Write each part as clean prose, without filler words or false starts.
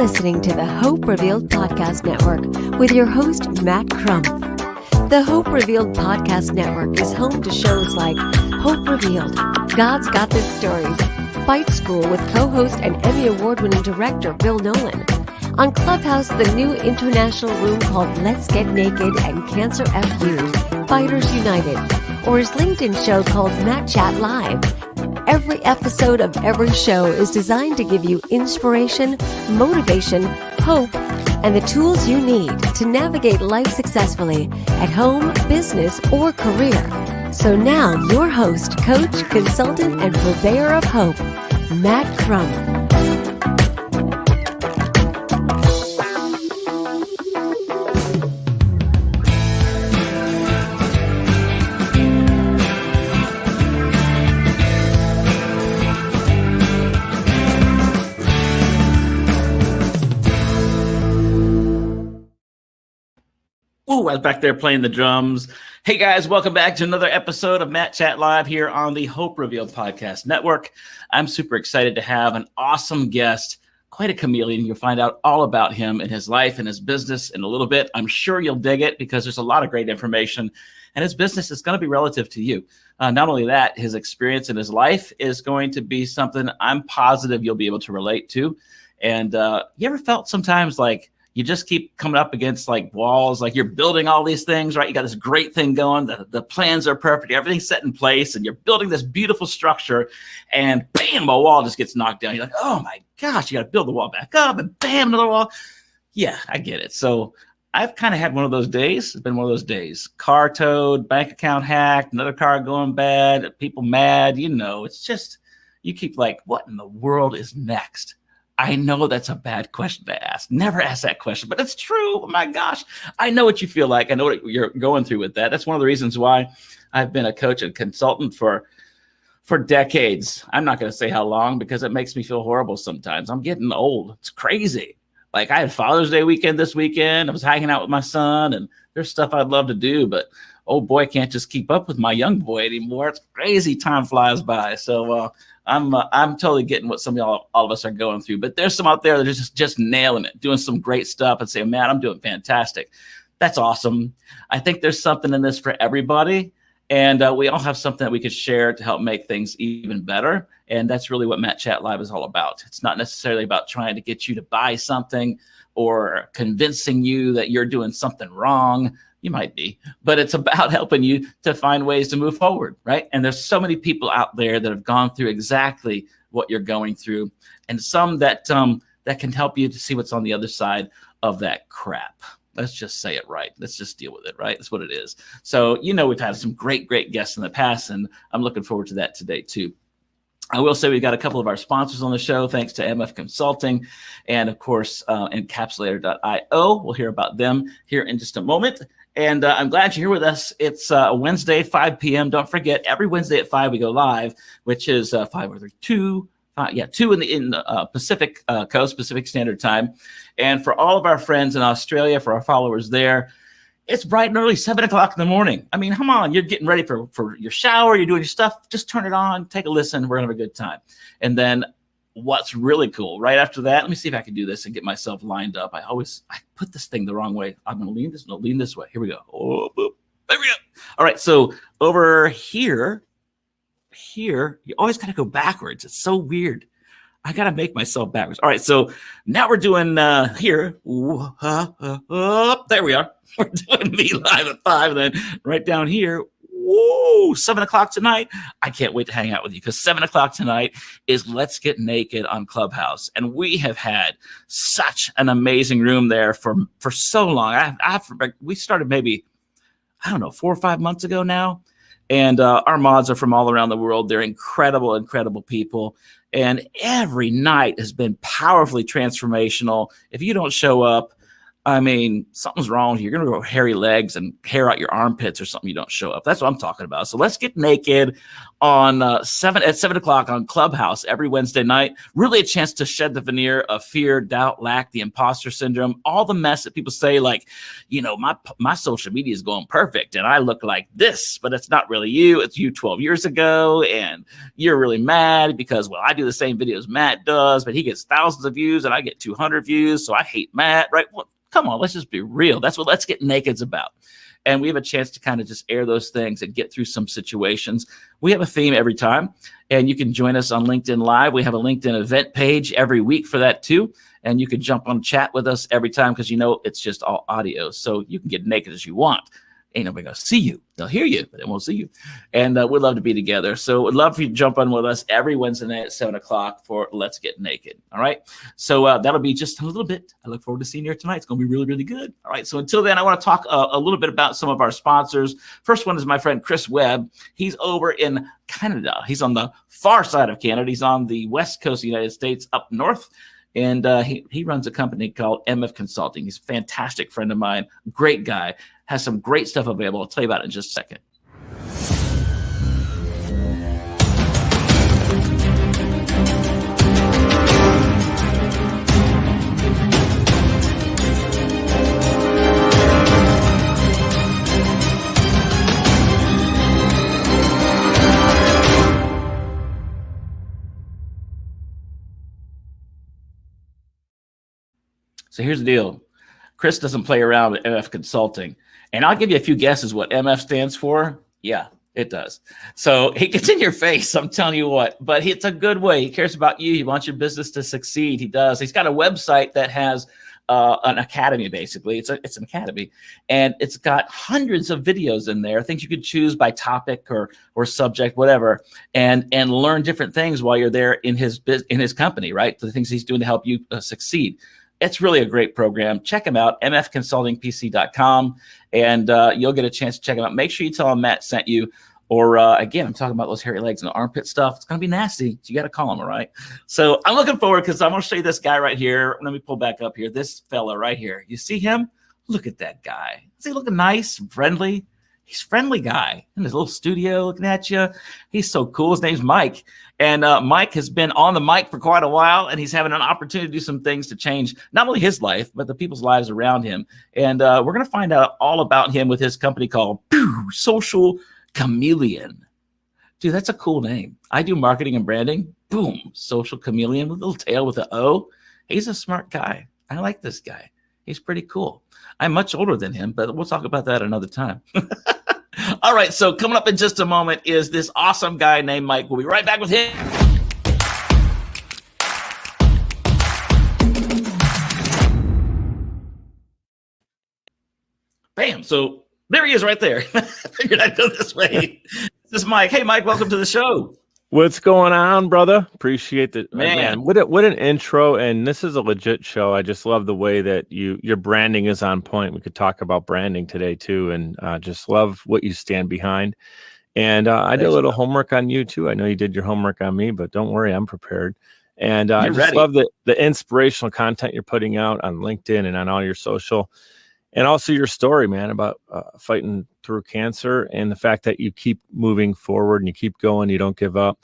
listening to the Hope Revealed Podcast Network with your host, Matt Crump. The Hope Revealed Podcast Network is home to shows like Hope Revealed, God's Got Good Stories, Fight School with co-host and Emmy Award-winning director Bill Nolan. On Clubhouse, the new international room called Let's Get Naked and Cancer FU, Fighters United, or his LinkedIn show called Matt Chat Live. Every episode of every show is designed to give you inspiration, motivation, hope, and the tools you need to navigate life successfully at home, business, or career. So now, your host, coach, consultant, and purveyor of hope, Matt Crump. Ooh, I was back there playing the drums. Hey guys, welcome back to another episode of Matt Chat Live here on the Hope Revealed Podcast Network. I'm super excited to have an awesome guest, quite a chameleon. You'll find out all about him and his life and his business in a little bit. I'm sure you'll dig it because there's a lot of great information, and his business is going to be relative to you. Not only that, his experience in his life is going to be something I'm positive you'll be able to relate to. And you ever felt sometimes like you just keep coming up against like walls, like you're building all these things, right? You got this great thing going. The plans are perfect. Everything's set in place and you're building this beautiful structure and bam, a wall just gets knocked down. You're like, oh my gosh, you got to build the wall back up and bam, another wall. Yeah, I get it. So I've kind of had one of those days. It's been one of those days. Car towed, bank account hacked, another car going bad, people mad. You know, it's just, you keep like, what in the world is next? I know that's a bad question to ask. Never ask that question, but it's true. Oh my gosh. I know what you feel like. I know what you're going through with that. That's one of the reasons why I've been a coach and consultant for decades. I'm not going to say how long because it makes me feel horrible sometimes. I'm getting old. It's crazy. Like I had Father's Day weekend this weekend. I was hanging out with my son and there's stuff I'd love to do, but oh boy, I can't just keep up with my young boy anymore. It's crazy. Time flies by. So, I'm totally getting what some of y'all, all of us are going through, but there's some out there that are just nailing it, doing some great stuff and saying, man, I'm doing fantastic. That's awesome. I think there's something in this for everybody. And we all have something that we could share to help make things even better. And that's really what Matt Chat Live is all about. It's not necessarily about trying to get you to buy something or convincing you that you're doing something wrong. You might be, but it's about helping you to find ways to move forward, right? And there's so many people out there that have gone through exactly what you're going through, and some that that can help you to see what's on the other side of that crap. Let's just say it right. Let's just deal with it, right? That's what it is. So, you know, we've had some great guests in the past, and I'm looking forward to that today too. I will say we've got a couple of our sponsors on the show, thanks to MF Consulting and, of course, Encapsulator.io. We'll hear about them here in just a moment. And I'm glad you're here with us. It's Wednesday, 5 p.m. Don't forget, every Wednesday at 5 we go live, which is 5 or 2 in the Pacific Coast, Pacific Standard Time. And for all of our friends in Australia, for our followers there, it's bright and early, 7 o'clock in the morning. I mean, come on, you're getting ready for your shower, you're doing your stuff. Just turn it on, take a listen. We're going to have a good time. And then what's really cool, right after that, let me see if I can do this and get myself lined up. I put this thing the wrong way. I'm going to lean this way. Here we go. Oh, boop. There we go. All right. So over here, you always got to go backwards. It's so weird. I got to make myself backwards. All right. So now we're doing here. There we are. We're doing me live at 5. And then right down here. Whoa, 7 o'clock tonight. I can't wait to hang out with you because 7 o'clock tonight is Let's Get Naked on Clubhouse. And we have had such an amazing room there for so long. We started maybe, 4 or 5 months ago now. And our mods are from all around the world. They're incredible, incredible people. And every night has been powerfully transformational. If you don't show up, I mean, something's wrong. You're going to grow hairy legs and hair out your armpits or something. You don't show up. That's what I'm talking about. So let's get naked on at 7:00 on Clubhouse every Wednesday night. Really a chance to shed the veneer of fear, doubt, lack, the imposter syndrome, all the mess that people say, like, my social media is going perfect and I look like this, but it's not really you. It's you 12 years ago. And you're really mad because, well, I do the same videos Matt does, but he gets thousands of views and I get 200 views. So I hate Matt, right? Well, come on, let's just be real. That's what Let's Get Naked's about. And we have a chance to kind of just air those things and get through some situations. We have a theme every time, and you can join us on LinkedIn Live. We have a LinkedIn event page every week for that too. And you can jump on chat with us every time because it's just all audio. So you can get naked as you want. Ain't nobody gonna see you. They'll hear you, but they won't see you. And we'd love to be together. So we'd love for you to jump on with us every Wednesday night at 7:00 for Let's Get Naked. All right. So that'll be just a little bit. I look forward to seeing you tonight. It's going to be really, really good. All right. So until then, I want to talk a little bit about some of our sponsors. First one is my friend Chris Webb. He's over in Canada. He's on the far side of Canada. He's on the west coast of the United States up north. And he runs a company called MF Consulting. He's a fantastic friend of mine, great guy, has some great stuff available. I'll tell you about it in just a second. So here's the deal. Chris doesn't play around with MF Consulting. And I'll give you a few guesses what MF stands for. Yeah, it does. So he gets in your face, I'm telling you what. But it's a good way. He cares about you. He wants your business to succeed. He does. He's got a website that has an academy, basically. It's an academy. And it's got hundreds of videos in there, things you could choose by topic or subject, whatever, and learn different things while you're there in his company, right? The things he's doing to help you succeed. It's really a great program. Check him out, mfconsultingpc.com, and you'll get a chance to check him out. Make sure you tell him Matt sent you. Or again, I'm talking about those hairy legs and the armpit stuff. It's going to be nasty. So you got to call him, all right? So I'm looking forward because I'm going to show you this guy right here. Let me pull back up here. This fella right here. You see him? Look at that guy. Is he looking nice and friendly? He's a friendly guy in his little studio looking at you. He's so cool. His name's Mike. And Mike has been on the mic for quite a while, and he's having an opportunity to do some things to change not only his life, but the people's lives around him. And we're going to find out all about him with his company called Social Chameleon. Dude, that's a cool name. I do marketing and branding. Boom. Social Chameleon with a little tail with an O. He's a smart guy. I like this guy. He's pretty cool. I'm much older than him, but we'll talk about that another time. All right, so coming up in just a moment is this awesome guy named Mike. We'll be right back with him. Bam, so there he is right there. I figured I'd go this way. This is Mike. Hey, Mike, welcome to the show. What's going on, brother? Appreciate it, man. What an intro, and this is a legit show. I just love the way that your branding is on point. We could talk about branding today too, and just love what you stand behind. And I did a little homework on you too. I know you did your homework on me, but don't worry, I'm prepared. And I just love the inspirational content you're putting out on LinkedIn and on all your social. And also your story, man, about fighting through cancer and the fact that you keep moving forward and you keep going, you don't give up.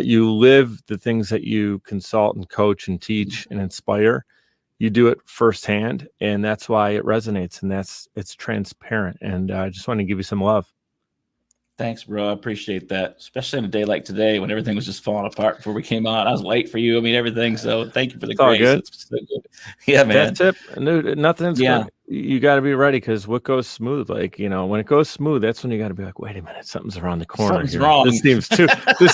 You live the things that you consult and coach and teach and inspire. You do it firsthand, and that's why it resonates, and it's transparent. And I just want to give you some love. Thanks, bro. I appreciate that, especially on a day like today when everything was just falling apart before we came on. I was late for you. I mean, everything. So thank you for the grace. All good. It's so good. Yeah, man. That's it. Nothing's good. You got to be ready because what goes smooth, like, when it goes smooth, that's when you got to be like, wait a minute, something's around the corner. Something's wrong. This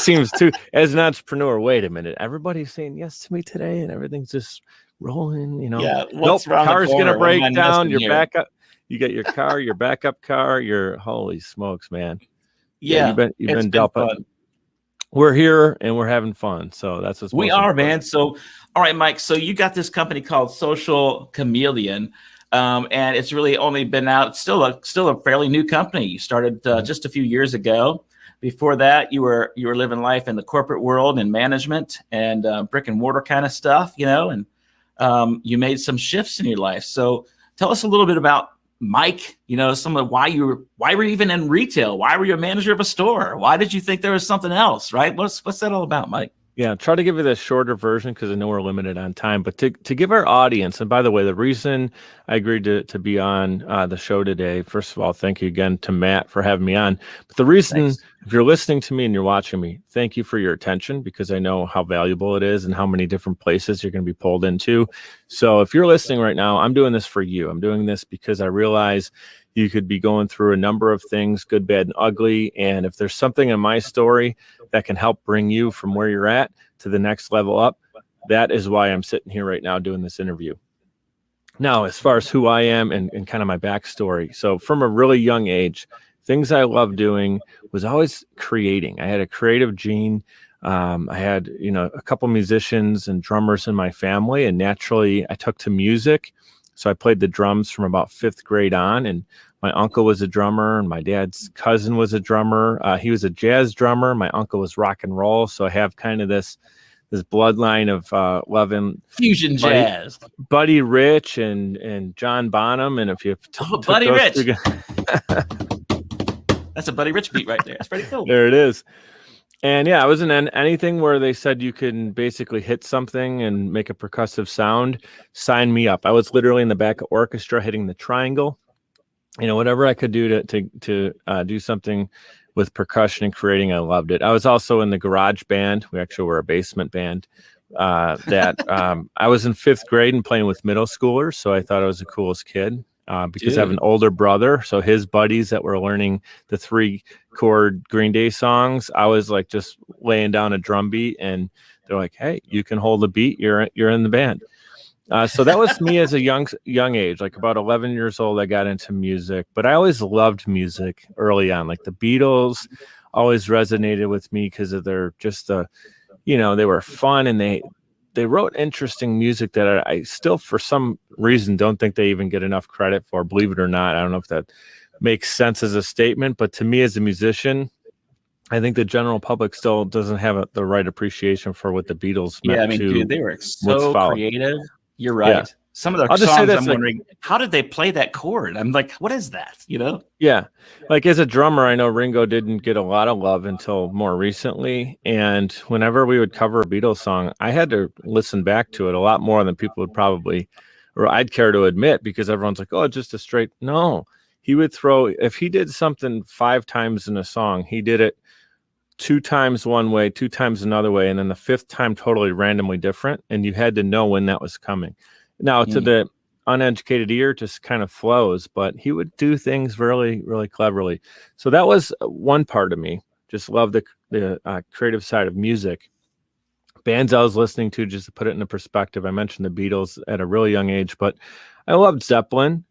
seems too, as an entrepreneur, wait a minute. Everybody's saying yes to me today and everything's just rolling, Yeah. Nope, car's going to break down. Your backup, you get your car, your backup car, holy smokes, man. Yeah, you've been dealt up. We're here and we're having fun. So that's what's we are, man. So, all right, Mike. So you got this company called Social Chameleon, and it's really only been out. It's still a fairly new company. You started just a few years ago. Before that, you were living life in the corporate world and management and brick and mortar kind of stuff, and you made some shifts in your life. So Tell us a little bit about Mike, some of why were you even in retail? Why were you a manager of a store? Why did you think there was something else, right? What's that all about, Mike? Yeah, try to give you the shorter version because I know we're limited on time. But to give our audience, and by the way, the reason I agreed to be on the show today, first of all, thank you again to Matt for having me on. But the reason, if you're listening to me and you're watching me, thank you for your attention because I know how valuable it is and how many different places you're going to be pulled into. So if you're listening right now, I'm doing this for you. I'm doing this because I realize you could be going through a number of things, good, bad, and ugly. And if there's something in my story that can help bring you from where you're at to the next level up, that is why I'm sitting here right now doing this interview. Now, as far as who I am and kind of my backstory. So from a really young age, things I loved doing was always creating. I had a creative gene. I had, a couple musicians and drummers in my family, and naturally I took to music. So I played the drums from about 5th grade on, and my uncle was a drummer, and my dad's cousin was a drummer. He was a jazz drummer. My uncle was rock and roll. So I have kind of this bloodline of loving fusion jazz. Buddy Rich and John Bonham, and if you Buddy Rich, that's a Buddy Rich beat right there. It's pretty cool. There it is. And yeah, I wasn't in anything where they said you can basically hit something and make a percussive sound. Sign me up. I was literally in the back of orchestra hitting the triangle. Whatever I could do to do something with percussion and creating, I loved it. I was also in the garage band. We actually were a basement band. I was in 5th grade and playing with middle schoolers, so I thought I was the coolest kid. Because I have an older brother, so his buddies that were learning the 3-chord Green Day songs, I was like just laying down a drum beat, and they're like, "Hey, you can hold a beat. You're in the band." So that was me as a young age, like about 11 years old. I got into music, but I always loved music early on. Like the Beatles always resonated with me because of their they were fun, and they wrote interesting music that I still, for some reason, don't think they even get enough credit for, believe it or not. I don't know if that makes sense as a statement, but to me as a musician, I think the general public still doesn't have the right appreciation for what the Beatles meant. Dude, they were so creative. You're right. Yeah. Some of their songs, I'm wondering, how did they play that chord? I'm like, what is that? Yeah. Like as a drummer, I know Ringo didn't get a lot of love until more recently. And whenever we would cover a Beatles song, I had to listen back to it a lot more than people would probably, or I'd care to admit, because everyone's like, oh, just a straight. No, he would if he did something 5 times in a song, he did it 2 times one way, 2 times another way. And then the 5th time, totally randomly different. And you had to know when that was coming. Now, to the uneducated ear, just kind of flows, but he would do things really, really cleverly. So that was one part of me. Just love the creative side of music. Bands I was listening to, just to put it into perspective, I mentioned the Beatles at a really young age, but I loved Zeppelin.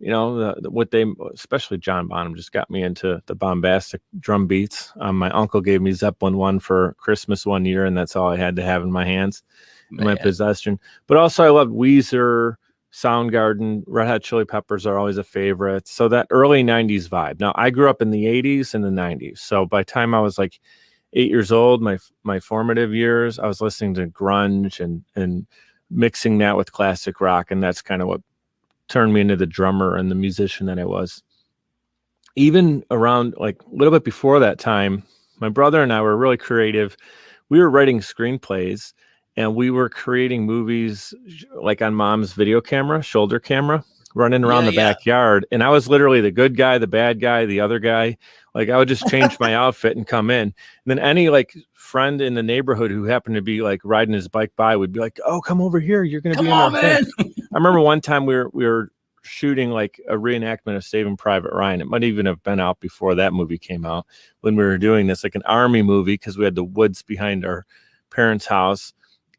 Especially John Bonham, just got me into the bombastic drum beats. My uncle gave me Zeppelin 1 for Christmas one year, and that's all I had to have in my hands. In my possession. But also I loved Weezer, Soundgarden, Red Hot Chili Peppers are always a favorite. So that early 90s vibe. Now I grew up in the 80s and the 90s. So by the time I was like 8 years old, my formative years, I was listening to grunge and mixing that with classic rock. And that's kind of what turned me into the drummer and the musician that I was. Even around like a little bit before that time, my brother and I were really creative. We were writing screenplays, and we were creating movies like on mom's video camera, shoulder camera, running around the backyard. And I was literally the good guy, the bad guy, the other guy. Like I would just change my outfit and come in. And then any like friend in the neighborhood who happened to be like riding his bike by would be like, "Oh, come over here. You're going to be in our thing." I remember one time we were shooting like a reenactment of Saving Private Ryan. It might even have been out before that movie came out when we were doing this, like an army movie, because we had the woods behind our parents' house.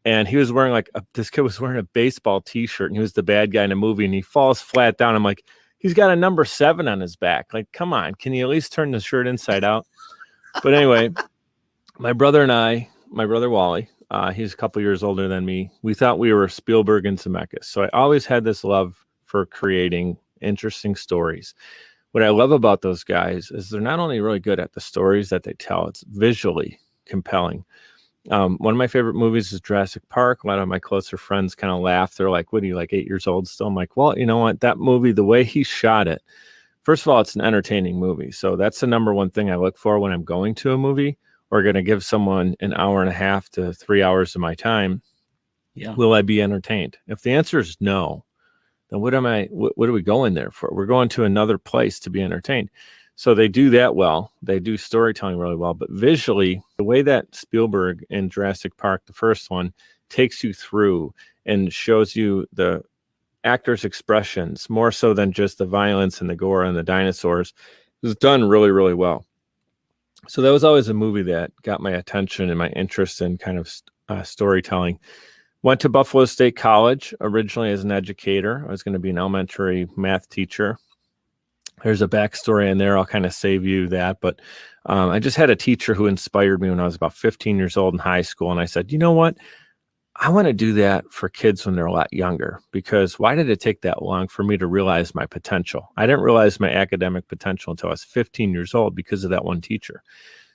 And he was wearing this kid was wearing a baseball t-shirt, and he was the bad guy in a movie, and he falls flat down. I'm like, he's got a number 7 on his back. Like, come on, can you at least turn the shirt inside out? But anyway, my brother and I, my brother Wally, he's a couple years older than me. We thought we were Spielberg and Zemeckis. So I always had this love for creating interesting stories. What I love about those guys is they're not only really good at the stories that they tell, it's visually compelling. One of my favorite movies is Jurassic Park. A lot of my closer friends kind of laugh. They're like, what are you, like 8 years old still? I'm like, well, you know what? That movie, the way he shot it, first of all, it's an entertaining movie. So that's the number one thing I look for when I'm going to a movie or going to give someone an hour and a half to 3 hours of my time. Yeah. Will I be entertained? If the answer is no, then what are we going there for? We're going to another place to be entertained. So they do that well. They do storytelling really well. But visually, the way that Spielberg in Jurassic Park, the first one, takes you through and shows you the actors' expressions more so than just the violence and the gore and the dinosaurs, is done really, really well. So that was always a movie that got my attention and my interest in kind of storytelling. Went to Buffalo State College originally as an educator. I was going to be an elementary math teacher. There's a backstory in there. I'll kind of save you that. But I just had a teacher who inspired me when I was about 15 years old in high school. And I said, you know what? I want to do that for kids when they're a lot younger, because why did it take that long for me to realize my potential? I didn't realize my academic potential until I was 15 years old because of that one teacher.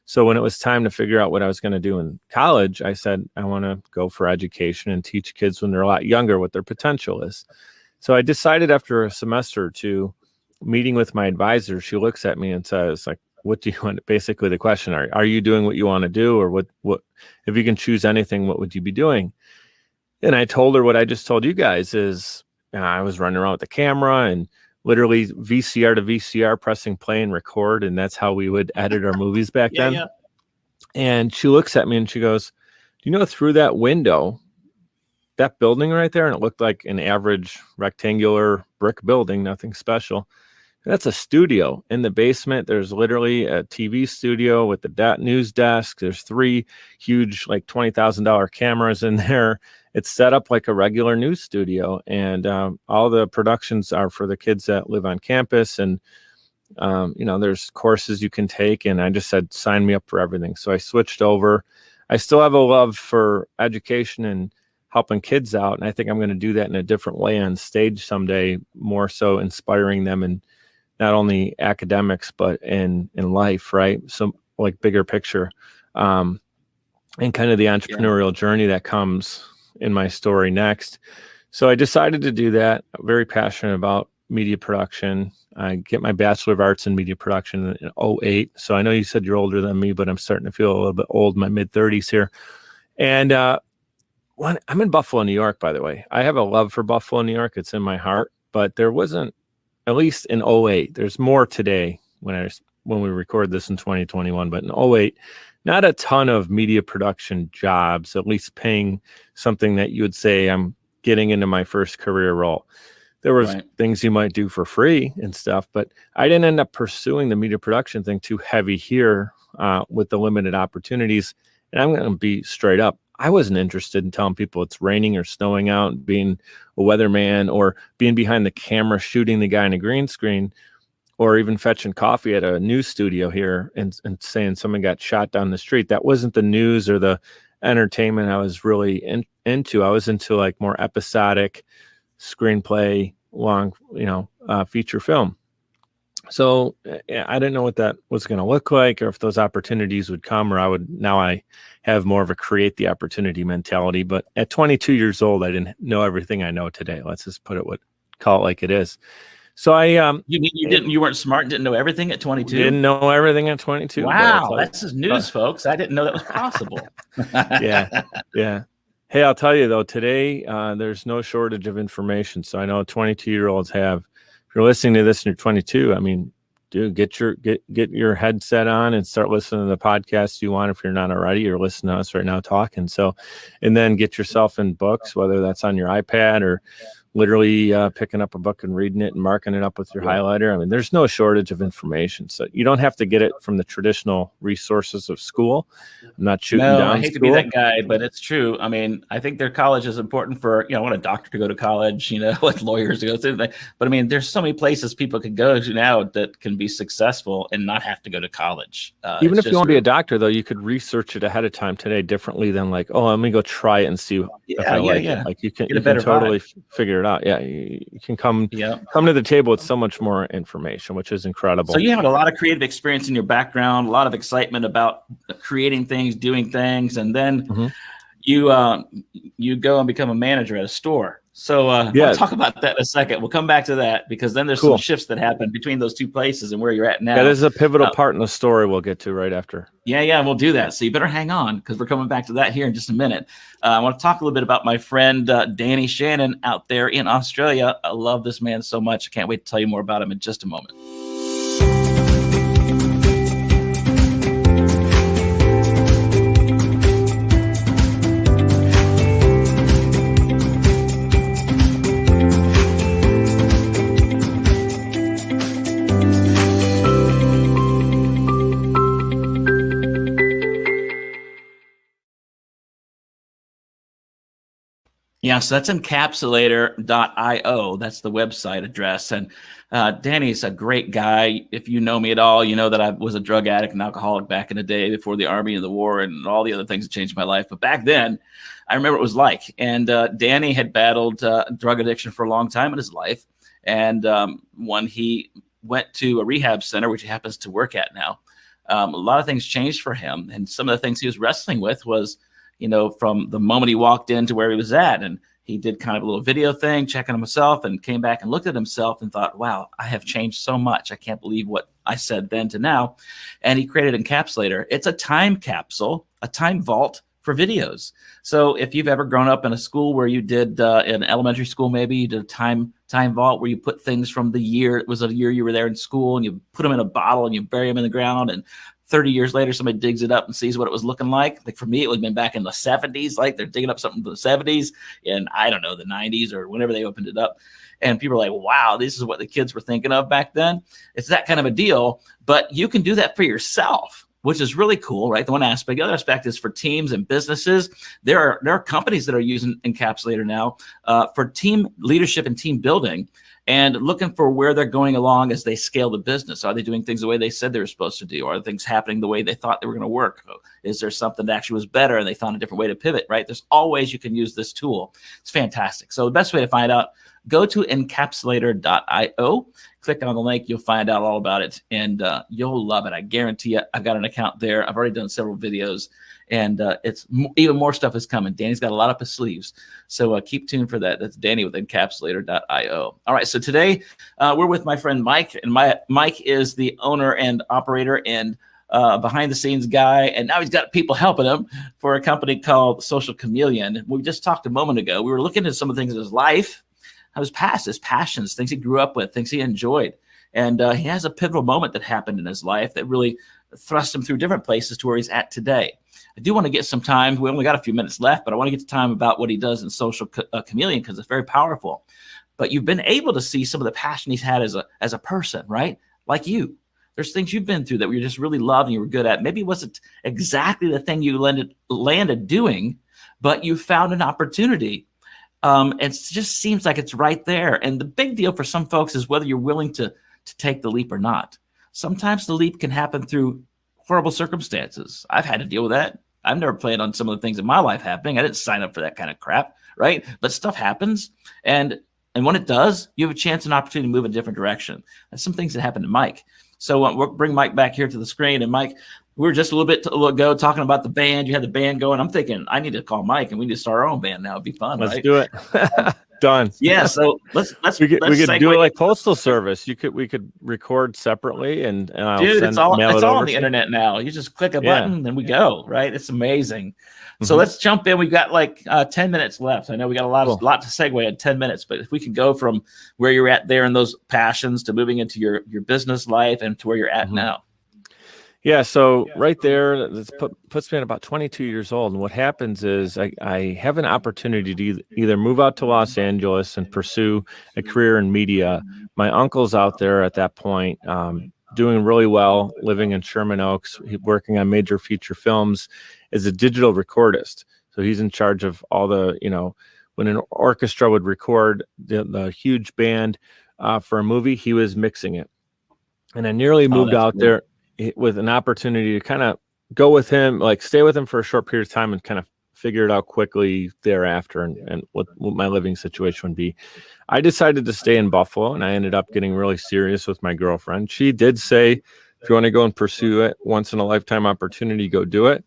So when it was time to figure out what I was going to do in college, I said, I want to go for education and teach kids when they're a lot younger what their potential is. So I decided after a semester or two, meeting with my advisor, she looks at me and says, like, what do you want? Basically the question, are you doing what you want to do? Or what, if you can choose anything, what would you be doing? And I told her what I just told you guys is I was running around with the camera and literally VCR to VCR pressing play and record. And that's how we would edit our movies back then. Yeah. And she looks at me and she goes, do you know, through that window, that building right there, and it looked like an average rectangular brick building, nothing special. That's a studio. In the basement, there's literally a TV studio with the news desk. There's 3 huge, like $20,000 cameras in there. It's set up like a regular news studio. And all the productions are for the kids that live on campus. And, there's courses you can take. And I just said, sign me up for everything. So I switched over. I still have a love for education and helping kids out. And I think I'm going to do that in a different way on stage someday, more so inspiring them in not only academics, but in life, right? So like bigger picture, and kind of the entrepreneurial journey that comes in my story next. So I decided to do that. I'm very passionate about media production. I get my Bachelor of Arts in Media Production in 2008. So I know you said you're older than me, but I'm starting to feel a little bit old, my mid-30s here. And I'm in Buffalo, New York, by the way. I have a love for Buffalo, New York. It's in my heart, but there wasn't, at least in 2008, there's more today when we record this in 2021, but in 2008, not a ton of media production jobs, at least paying something that you would say I'm getting into my first career role. There was things you might do for free and stuff, but I didn't end up pursuing the media production thing too heavy here with the limited opportunities. And I'm going to be straight up. I wasn't interested in telling people it's raining or snowing out, being a weatherman, or being behind the camera shooting the guy in a green screen, or even fetching coffee at a news studio here and saying someone got shot down the street. That wasn't the news or the entertainment I was really into. I was into like more episodic screenplay, long, feature film. So I didn't know what that was going to look like, or if those opportunities would come, or I have more of a create the opportunity mentality. But at 22 years old, I didn't know everything I know today. Let's just call it like it is. So you weren't smart and didn't know everything at 22? Didn't know everything at 22. Wow. That's just news, folks. I didn't know that was possible. Yeah. Hey, I'll tell you though, today, there's no shortage of information. So I know 22-year-olds have. If you're listening to this and you're 22, I mean, dude, get your headset on and start listening to the podcasts you want. If you're not already, you're listening to us right now talking. So, and then get yourself in books, whether that's on your iPad or literally picking up a book and reading it and marking it up with your highlighter. I mean, there's no shortage of information. So you don't have to get it from the traditional resources of school. I'm not shooting down I hate to be that guy, but it's true. I mean, I think their college is important for, I want a doctor to go to college, like lawyers to go through. But I mean, there's so many places people could go to now that can be successful and not have to go to college. Even if you want to be a doctor, though, you could research it ahead of time today differently than like, let me go try it and see if I like it. Like you can totally figure it out. Yeah, you can come Yeah. to the table with so much more information, which is incredible. So you have a lot of creative experience in your background, a lot of excitement about creating things, doing things, and then you go and become a manager at a store. So we'll talk about that in a second. We'll come back to that because then there's some shifts that happen between those two places and where you're at now. That is a pivotal part in the story we'll get to right after. Yeah, we'll do that. So you better hang on because we're coming back to that here in just a minute. I want to talk a little bit about my friend Danny Shannon out there in Australia. I love this man so much. I can't wait to tell you more about him in just a moment. Yeah, so that's encapsulator.io. That's the website address. And Danny's a great guy. If you know me at all, you know that I was a drug addict and alcoholic back in the day before the Army and the war and all the other things that changed my life. But back then, I remember what it was like. And Danny had battled drug addiction for a long time in his life. And when he went to a rehab center, which he happens to work at now, a lot of things changed for him. And some of the things he was wrestling with was, from the moment he walked in to where he was at. And he did kind of a little video thing, checking himself, and came back and looked at himself and thought, wow, I have changed so much. I can't believe what I said then to now. And he created Encapsulator. It's a time capsule, a time vault for videos. So if you've ever grown up in a school where you did, in elementary school, maybe you did a time vault where you put things from the year, it was a year you were there in school, and you put them in a bottle and you bury them in the ground, and 30 years later, somebody digs it up and sees what it was looking like. Like for me, it would have been back in the 70s, like they're digging up something from the 70s and I don't know, the 90s or whenever they opened it up. And people are like, wow, this is what the kids were thinking of back then. It's that kind of a deal, but you can do that for yourself, which is really cool, right? The one aspect. The other aspect is for teams and businesses. There are companies that are using Encapsulator now for team leadership and team building, and looking for where they're going along as they scale the business. Are they doing things the way they said they were supposed to do? Are things happening the way they thought they were going to work? Is there something that actually was better and they found a different way to pivot, right? There's always you can use this tool. It's fantastic. So the best way to find out, go to encapsulator.io, click on the link, you'll find out all about it, and you'll love it. I guarantee you. I've got an account there. I've already done several videos, and it's even more stuff is coming. Danny's got a lot up his sleeves, so keep tuned for that. That's Danny with encapsulator.io. All right, so today we're with my friend Mike, and Mike is the owner and operator and behind the scenes guy, and now he's got people helping him for a company called Social Chameleon. We just talked a moment ago. We were looking at some of the things in his life, his past, his passions, things he grew up with, things he enjoyed. And he has a pivotal moment that happened in his life that really thrust him through different places to where he's at today. I do want to get some time. We only got a few minutes left, but I want to get to time about what he does in Social Chameleon because it's very powerful. But you've been able to see some of the passion he's had as a person, right? Like you. There's things you've been through that you just really loved and you were good at. Maybe it wasn't exactly the thing you landed doing, but you found an opportunity. It just seems like it's right there. And the big deal for some folks is whether you're willing to take the leap or not. Sometimes the leap can happen through horrible circumstances. I've had to deal with that. I've never planned on some of the things in my life happening. I didn't sign up for that kind of crap, right? But stuff happens. And when it does, you have a chance and opportunity to move in a different direction. That's some things that happened to Mike. So we'll bring Mike back here to the screen. And Mike, we were just a little bit ago talking about the band. You had the band going. I'm thinking I need to call Mike and we need to start our own band now. It'd be fun. Let's right? do it. Done. Yeah. So let's we could do it like Postal Service. We could record separately and I'll it's all on the internet now. You just click a button and we go, right? It's amazing. So let's jump in. We've got like 10 minutes left. I know we got a lot to segue in 10 minutes, but if we can go from where you're at there in those passions to moving into your business life and to where you're at now. Yeah, so right there, this puts me at about 22 years old. And what happens is I have an opportunity to either move out to Los Angeles and pursue a career in media. My uncle's out there at that point, doing really well, living in Sherman Oaks, working on major feature films as a digital recordist. So he's in charge of all the, when an orchestra would record the huge band for a movie, he was mixing it. And I nearly moved out there with an opportunity to kind of go with him, like stay with him for a short period of time and kind of figure it out quickly thereafter and what my living situation would be. I decided to stay in Buffalo, and I ended up getting really serious with my girlfriend. She did say, if you want to go and pursue it, once in a lifetime opportunity, go do it.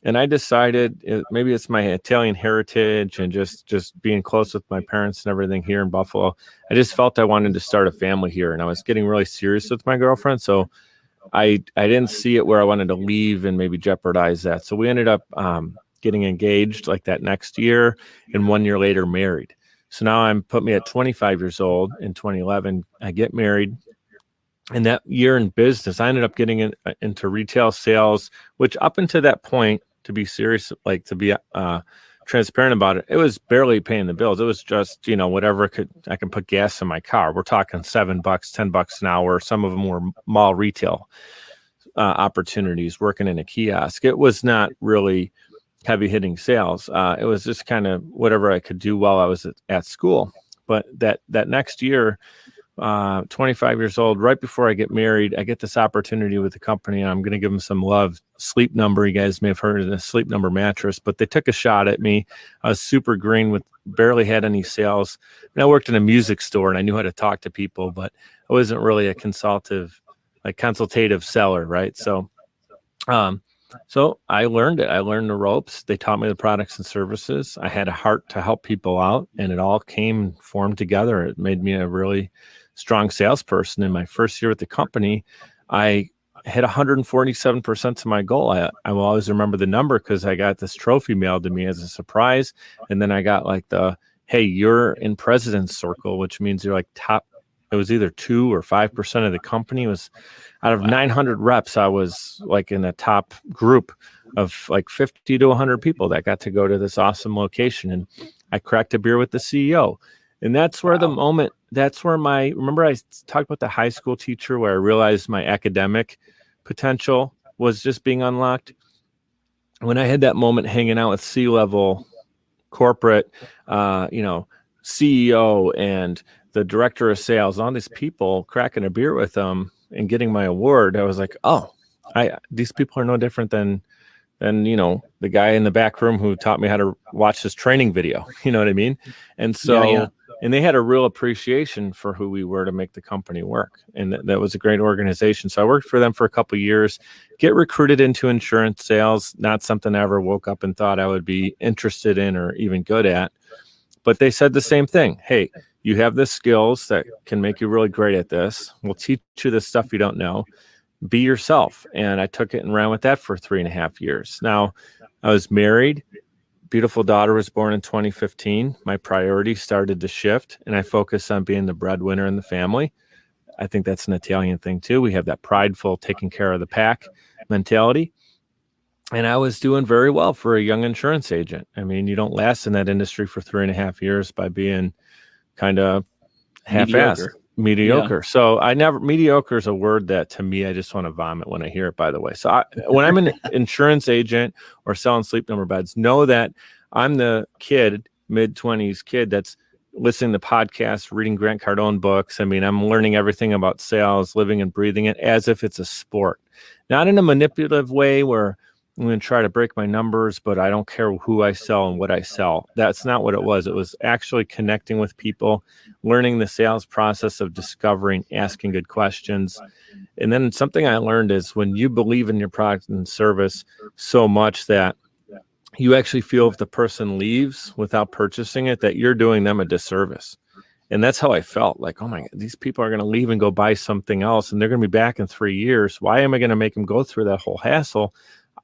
And I decided maybe it's my Italian heritage and just being close with my parents and everything here in Buffalo. I just felt I wanted to start a family here, and I was getting really serious with my girlfriend. So I didn't see it where I wanted to leave and maybe jeopardize that. So we ended up getting engaged like that next year, and 1 year later married. So now put me at 25 years old. In 2011, I get married. And that year in business, I ended up getting into retail sales, which up until that point, to be serious, like to be transparent about it, it was barely paying the bills. It was just, whatever I can put gas in my car. We're talking $7, $10 an hour. Some of them were mall retail opportunities, working in a kiosk. It was not really heavy hitting sales. It was just kind of whatever I could do while I was at school. But that next year, 25 years old, right before I get married, I get this opportunity with the company, and I'm going to give them some love. Sleep Number, you guys may have heard of the Sleep Number mattress, but they took a shot at me. I was super green, barely had any sales. And I worked in a music store, and I knew how to talk to people, but I wasn't really a consultative seller, right? So I learned it. I learned the ropes. They taught me the products and services. I had a heart to help people out, and it all formed together. It made me a really strong salesperson. In my first year with the company, I hit 147% to my goal. I will always remember the number because I got this trophy mailed to me as a surprise. And then I got like hey, you're in president's circle, which means you're like top. It was either 2 or 5% of the company. It was out of 900 reps. I was like in a top group of like 50 to 100 people that got to go to this awesome location. And I cracked a beer with the CEO. And that's where remember I talked about the high school teacher where I realized my academic potential was just being unlocked. When I had that moment hanging out with C-level corporate, CEO and the director of sales, all these people, cracking a beer with them and getting my award, I was like, these people are no different than the guy in the back room who taught me how to watch this training video. You know what I mean? And so, and they had a real appreciation for who we were to make the company work. And that was a great organization. So I worked for them for a couple of years, get recruited into insurance sales, not something I ever woke up and thought I would be interested in or even good at. But they said the same thing. Hey, you have the skills that can make you really great at this. We'll teach you the stuff you don't know. Be yourself. And I took it and ran with that for 3.5 years. Now, I was married. Beautiful daughter was born in 2015. My priorities started to shift, and I focused on being the breadwinner in the family. I think that's an Italian thing too. We have that prideful, taking care of the pack mentality. And I was doing very well for a young insurance agent. I mean, you don't last in that industry for 3.5 years by being kind of half-assed, mediocre. Yeah. So mediocre is a word that to me, I just want to vomit when I hear it, by the way. So when I'm an insurance agent or selling Sleep Number beds, know that I'm the mid-20s kid that's listening to podcasts, reading Grant Cardone books. I mean, I'm learning everything about sales, living and breathing it as if it's a sport, not in a manipulative way where I'm going to try to break my numbers, but I don't care who I sell and what I sell. That's not what it was. It was actually connecting with people, learning the sales process of discovering, asking good questions. And then something I learned is when you believe in your product and service so much that you actually feel if the person leaves without purchasing it, that you're doing them a disservice. And that's how I felt like, oh my God, these people are going to leave and go buy something else, and they're going to be back in 3 years. Why am I going to make them go through that whole hassle?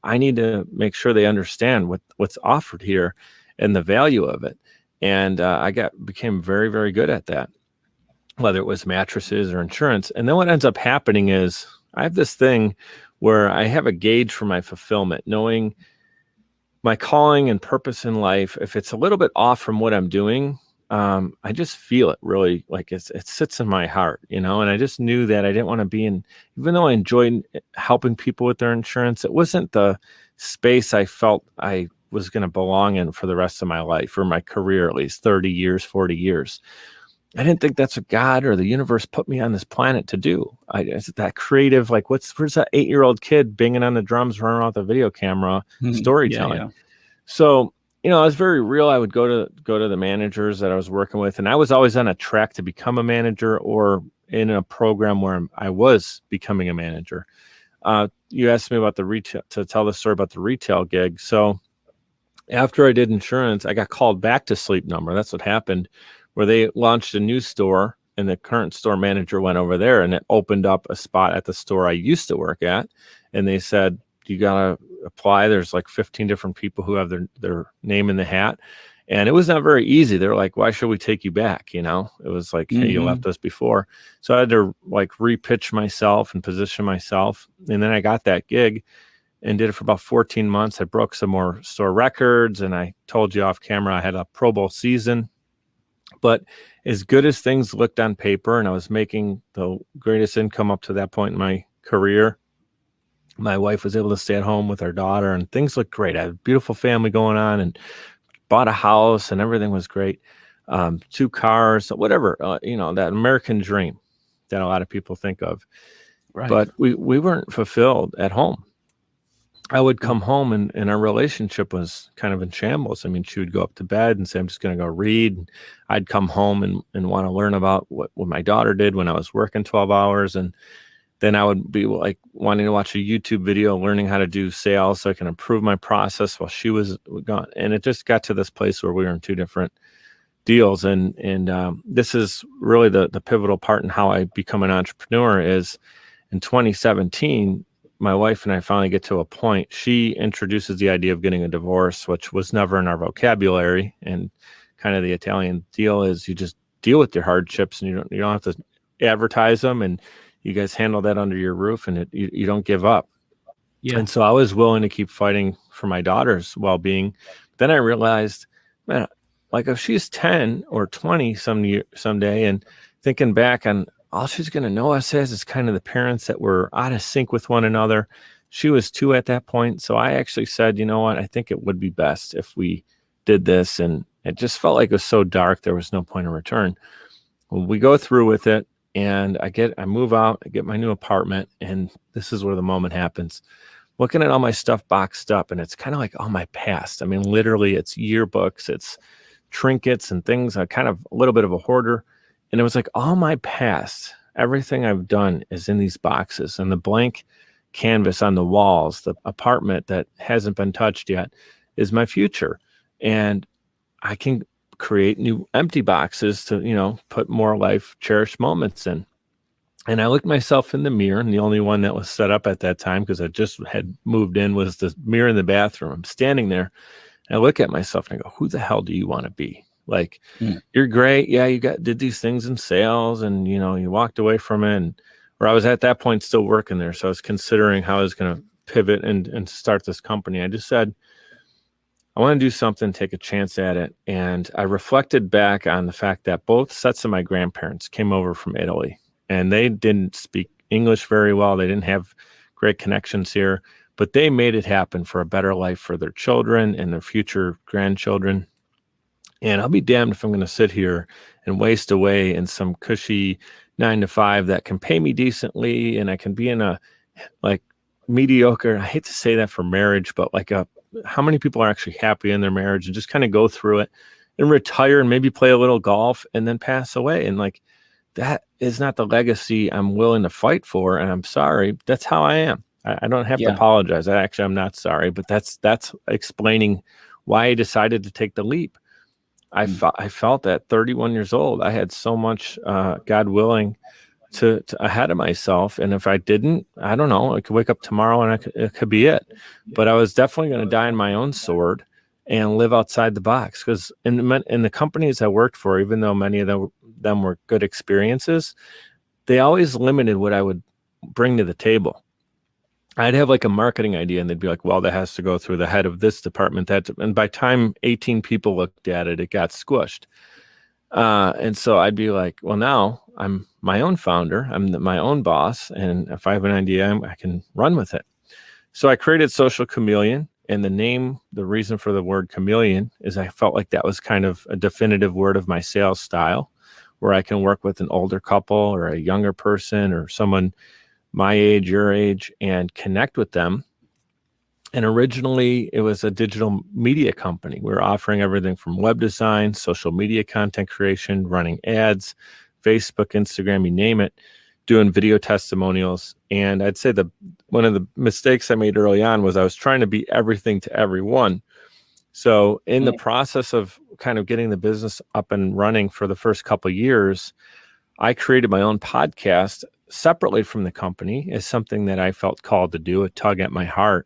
I need to make sure they understand what's offered here and the value of it. And I became very, very good at that, whether it was mattresses or insurance. And then what ends up happening is I have this thing where I have a gauge for my fulfillment, knowing my calling and purpose in life. If it's a little bit off from what I'm doing, I just feel it really, like it sits in my heart, and I just knew that I didn't want to be in, even though I enjoyed helping people with their insurance, it wasn't the space I felt I was going to belong in for the rest of my life, or my career, at least 30 years, 40 years. I didn't think that's what God or the universe put me on this planet to do. It's that creative, like where's that 8-year-old kid banging on the drums, running around with a video camera, storytelling. Yeah. So I was very real. I would go to the managers that I was working with, and I was always on a track to become a manager or in a program where I was becoming a manager. You asked me about the retail, to tell the story about the retail gig. So after I did insurance, I got called back to Sleep Number. That's what happened, where they launched a new store, and the current store manager went over there, and it opened up a spot at the store I used to work at. And they said, you got to apply. There's like 15 different people who have their name in the hat. And it was not very easy. They're like, why should we take you back? It was like, hey, you left us before. So I had to like repitch myself and position myself. And then I got that gig and did it for about 14 months. I broke some more store records, and I told you off camera I had a Pro Bowl season. But as good as things looked on paper, and I was making the greatest income up to that point in my career, my wife was able to stay at home with our daughter, and things looked great. I had a beautiful family going on, and bought a house, and everything was great. 2 cars, whatever, that American dream that a lot of people think of. Right. But we weren't fulfilled at home. I would come home, and our relationship was kind of in shambles. I mean, she would go up to bed and say, I'm just going to go read. And I'd come home and want to learn about what my daughter did when I was working 12 hours. And then I would be like wanting to watch a YouTube video, learning how to do sales so I can improve my process while she was gone. And it just got to this place where we were in 2 different deals. And this is really the pivotal part in how I become an entrepreneur. Is in 2017, my wife and I finally get to a point. She introduces the idea of getting a divorce, which was never in our vocabulary. And kind of the Italian deal is you just deal with your hardships, and you don't have to advertise them, and you guys handle that under your roof, and you don't give up. Yeah. And so I was willing to keep fighting for my daughter's well-being. Then I realized, man, like if she's 10 or 20 someday, and thinking back on all she's going to know us as is kind of the parents that were out of sync with one another. She was 2 at that point. So I actually said, you know what, I think it would be best if we did this. And it just felt like it was so dark, there was no point of return. Well, we go through with it. And I move out, I get my new apartment, and this is where the moment happens. Looking at all my stuff boxed up, and it's kind of like all my past. I mean, literally, it's yearbooks, it's trinkets and things. I'm kind of a little bit of a hoarder. And it was like all my past, everything I've done is in these boxes, and the blank canvas on the walls, the apartment that hasn't been touched yet, is my future. And I can create new empty boxes to, put more life cherished moments in. And I looked myself in the mirror, and the only one that was set up at that time, because I just had moved in, was the mirror in the bathroom. I'm standing there, and I look at myself and I go, who the hell do you want to be? Like, you're great. Yeah, you did these things in sales, and, you walked away from it. Or I was at that point still working there. So I was considering how I was going to pivot and start this company. I just said, I want to do something, take a chance at it. And I reflected back on the fact that both sets of my grandparents came over from Italy, and they didn't speak English very well. They didn't have great connections here, but they made it happen for a better life for their children and their future grandchildren. And I'll be damned if I'm going to sit here and waste away in some cushy 9-to-5 that can pay me decently, and I can be in a like mediocre, I hate to say that for marriage, but like how many people are actually happy in their marriage, and just kind of go through it and retire and maybe play a little golf and then pass away. And like, that is not the legacy I'm willing to fight for. And I'm sorry, that's how I am. I don't have to apologize. I'm not sorry, but that's explaining why I decided to take the leap. I felt at 31 years old, I had so much, God willing, to ahead of myself. And if I didn't, I don't know, I could wake up tomorrow and it could be it. But I was definitely going to die on my own sword and live outside the box. Because in the companies I worked for, even though many of them were good experiences, they always limited what I would bring to the table. I'd have like a marketing idea, and they'd be like, well, that has to go through the head of this department. And by time 18 people looked at it, it got squished. And so I'd be like, well, now I'm my own founder. I'm my own boss. And if I have an idea, I can run with it. So I created Social Chameleon. And the reason for the word chameleon is I felt like that was kind of a definitive word of my sales style, where I can work with an older couple or a younger person or someone my age, your age, and connect with them And originally, it was a digital media company. We were offering everything from web design, social media content creation, running ads, Facebook, Instagram, you name it, doing video testimonials. And I'd say one of the mistakes I made early on was I was trying to be everything to everyone. So in the process of kind of getting the business up and running for the first couple of years, I created my own podcast separately from the company as something that I felt called to do, a tug at my heart.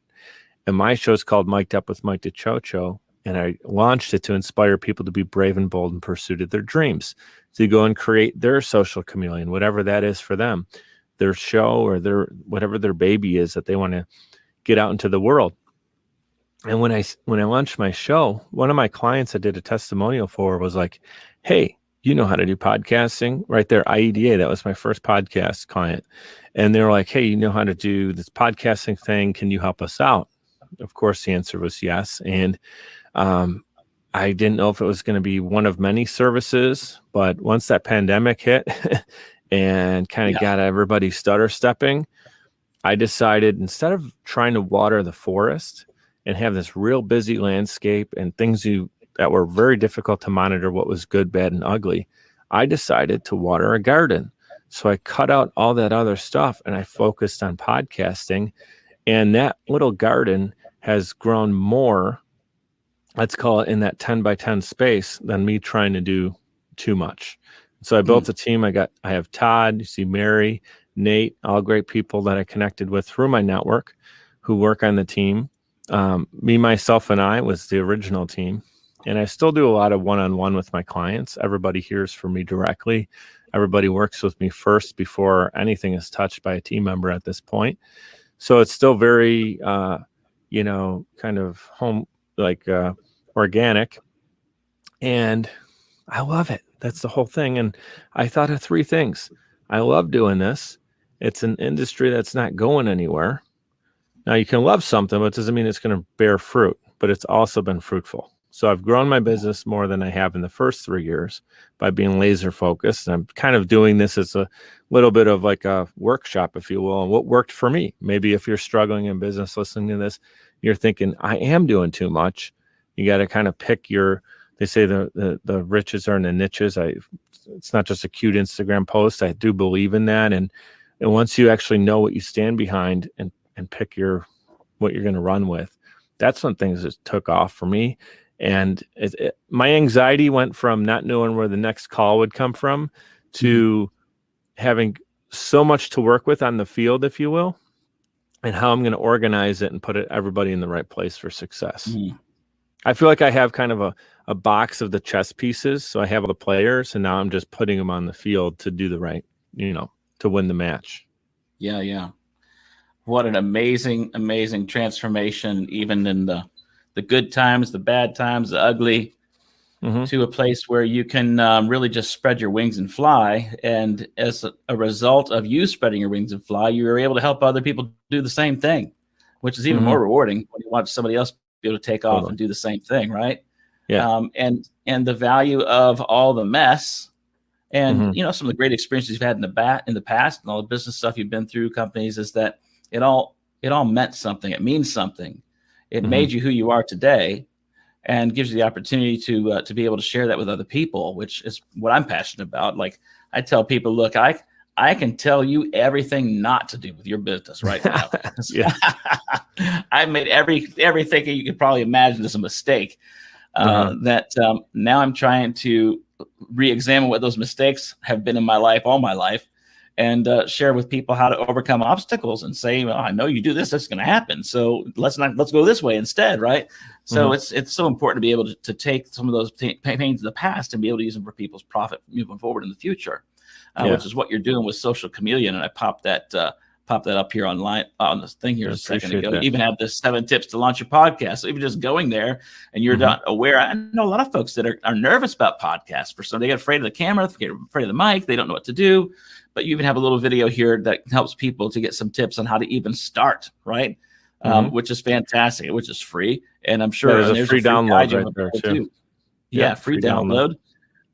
And my show is called Mic'd Up with Mike Dicioccio. And I launched it to inspire people to be brave and bold in pursuit of their dreams, to go and create their social chameleon, whatever that is for them, their show or whatever their baby is that they want to get out into the world. And when I launched my show, one of my clients I did a testimonial for was like, hey, you know how to do podcasting? Right there, IEDA, that was my first podcast client. And they were like, hey, you know how to do this podcasting thing. Can you help us out? Of course, the answer was yes. And I didn't know if it was going to be one of many services, but once that pandemic hit and kind of got everybody stutter stepping, I decided instead of trying to water the forest and have this real busy landscape and things that were very difficult to monitor what was good, bad, and ugly, I decided to water a garden. So I cut out all that other stuff and I focused on podcasting. And that little garden has grown more, let's call it, in that 10 by 10 space than me trying to do too much. So I built a team. I have Todd, you see Mary, Nate, all great people that I connected with through my network who work on the team. Me, myself, and I was the original team. And I still do a lot of one-on-one with my clients. Everybody hears from me directly. Everybody works with me first before anything is touched by a team member at this point. So it's still very, kind of home, like organic. And I love it. That's the whole thing. And I thought of three things. I love doing this. It's an industry that's not going anywhere. Now, you can love something, but it doesn't mean it's going to bear fruit, but it's also been fruitful. So I've grown my business more than I have in the first 3 years by being laser focused. And I'm kind of doing this as a little bit of like a workshop, if you will, and what worked for me. Maybe if you're struggling in business listening to this, you're thinking, I am doing too much. You got to kind of pick they say the riches are in the niches. It's not just a cute Instagram post. I do believe in that. And once you actually know what you stand behind and pick what you're going to run with, that's when things just took off for me. And my anxiety went from not knowing where the next call would come from to having so much to work with on the field, if you will, and how I'm going to organize it and put everybody in the right place for success. I feel like I have kind of a box of the chess pieces. So I have all the players, and now I'm just putting them on the field to do the right, to win the match. Yeah. What an amazing, amazing transformation, even in the good times, the bad times, the ugly, to a place where you can really just spread your wings and fly. And as a result of you spreading your wings and fly, you are able to help other people do the same thing, which is even more rewarding when you watch somebody else be able to take off and do the same thing, right? Yeah. And the value of all the mess and, some of the great experiences you've had in the past and all the business stuff you've been through, companies, is that it all meant something. It means something. It made you who you are today, and gives you the opportunity to be able to share that with other people, which is what I'm passionate about. Like I tell people, look, I can tell you everything not to do with your business right now. I made everything you could probably imagine is a mistake. That now I'm trying to re-examine what those mistakes have been in my life, all my life, and share with people how to overcome obstacles and say, well, I know you do this, that's going to happen. So let's go this way instead. Right. So it's so important to be able to take some of those pains of the past and be able to use them for people's profit moving forward in the future, which is what you're doing with Social Chameleon. And I popped that up here online on this thing here a second ago. You even have the 7 tips to launch your podcast. So even just going there and you're not aware. I know a lot of folks that are nervous about podcasts. For some, they get afraid of the camera, they get afraid of the mic, they don't know what to do. But you even have a little video here that helps people to get some tips on how to even start, right? Which is fantastic, which is free. And I'm sure there's a free download right there too. Yeah, free download,